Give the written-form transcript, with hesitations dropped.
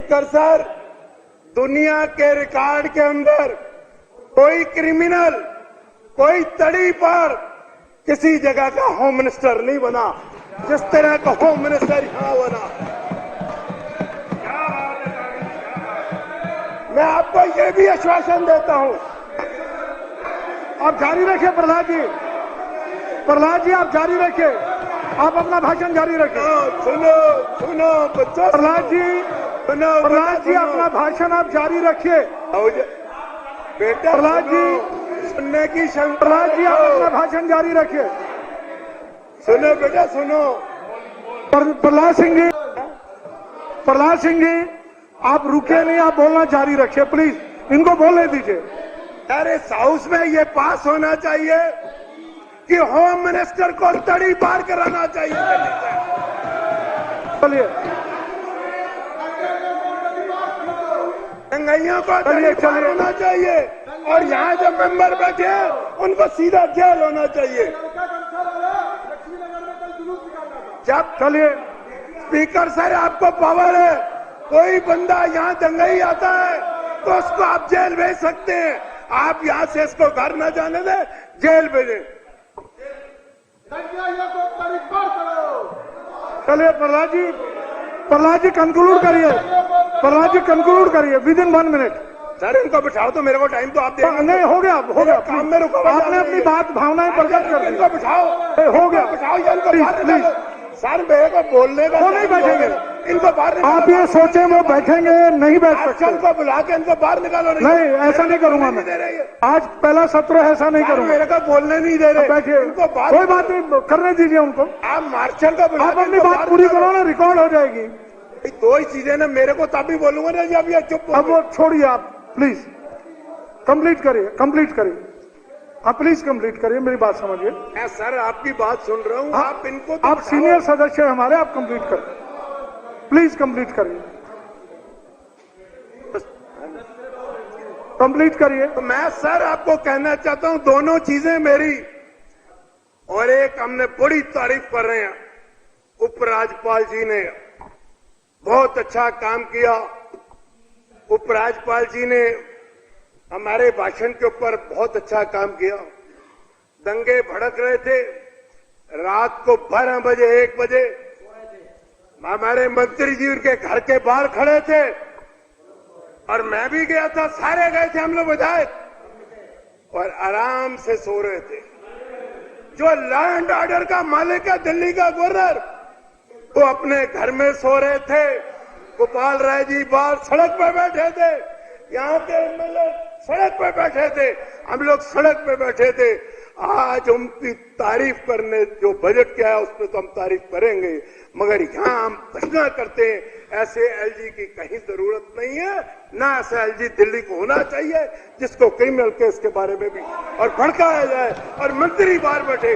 Speaker sir, दुनिया के record के अंदर कोई क्रिमिनल, कोई तड़ी पर किसी जगह का होम मिनिस्टर नहीं बना जिस तरह का होम मिनिस्टर यहां बना। मैं आपको ये भी आश्वासन देता हूं। आप जारी रखिए प्रहलाद जी, आप जारी रखिए, आप अपना भाषण जारी रखिए। सुनो सुनो बच्चों, प्रहलाद जी अपना भाषण आप जारी रखिए। बेटा प्रहलाद जी, सुनने की क्षमता। प्रहलाद जी आप अपना भाषण जारी रखिए। सुनो बेटा सुनो। प्रहलाद सिंह जी आप रुके नहीं, आप बोलना जारी रखिए प्लीज, इनको बोलने दीजिए। अरे इस हाउस में ये पास होना चाहिए कि होम मिनिस्टर को तड़ी पार कराना चाहिए। चलिए दंगाइयों को तड़ी पार होना चाहिए और यहाँ जो मेंबर बैठे हैं उनको सीधा जेल होना चाहिए। जब चलिए स्पीकर सर आपको पावर है, कोई बंदा यहाँ दंगाई आता है तो उसको आप जेल भेज सकते हैं। आप यहाँ से इसको घर न जाने दें, जेल भेजें। चलिए प्रहलाद जी कंक्लूड करिए विद इन 1 मिनट। सर इनको बिठाओ तो, मेरे को टाइम तो आप दे। नहीं हो गया काम में रुको। आपने अपनी बात भावनाएं प्रकट कर दी। इनको बिठाओ, हो गया, बिठाओ इनको बाहर प्लीज। निकालो। सर मेरे को बोलने का वो नहीं बैठेंगे, इनको बाहर निकालो। आप ये सोचे वो बैठेंगे, नहीं बैठ सकते। को बुला के इनको बाहर निकालो। नहीं ऐसा नहीं करूंगा मैं, आज पहला सत्र है, ऐसा नहीं करूंगा। मेरे को बोलने नहीं दे रहे। बैठिए, कोई बात नहीं, करने दीजिए उनको। आप मार्शल को बुला, आप अपनी बात पूरी करो ना, रिकॉर्ड हो जाएगी। दो ही चीजें ना, मेरे को तभी बोलूंगा ना जब ये चुप। अब वो छोड़िए, आप प्लीज कंप्लीट करिए, आप प्लीज कंप्लीट करिए, मेरी बात समझिए। मैं सर आपकी बात सुन रहा हूँ, आप इनको तो आप सीनियर सदस्य हैं हमारे, आप कंप्लीट करें, प्लीज कंप्लीट करिए, तो मैं सर आपको कहना चाहता हूँ दोनों चीजें मेरी, और एक हमने बड़ी तारीफ कर रहे हैं, उपराज्यपाल जी ने बहुत अच्छा काम किया। उपराज्यपाल जी ने हमारे भाषण के ऊपर बहुत अच्छा काम किया। दंगे भड़क रहे थे, रात को 12 बजे 1 बजे हमारे मंत्री जी उनके घर के बाहर खड़े थे और मैं भी गया था, सारे गए थे हम लोग विधायक, और आराम से सो रहे थे। जो लॉ एंड ऑर्डर का मालिक है दिल्ली का गवर्नर, वो अपने घर में सो रहे थे। गोपाल राय जी बाहर सड़क पर बैठे थे, यहाँ के एमएलए सड़क पर बैठे थे, हम लोग सड़क पर बैठे थे। आज उनकी तारीफ करने, जो बजट क्या है उस पर तो हम तारीफ करेंगे, मगर यहाँ हम प्रश्न करते हैं ऐसे एलजी की कहीं जरूरत नहीं है, ना ऐसा एलजी दिल्ली को होना चाहिए जिसको क्रिमिनल केस के बारे में भी और भड़काया जाए और मंत्री बाहर बैठे।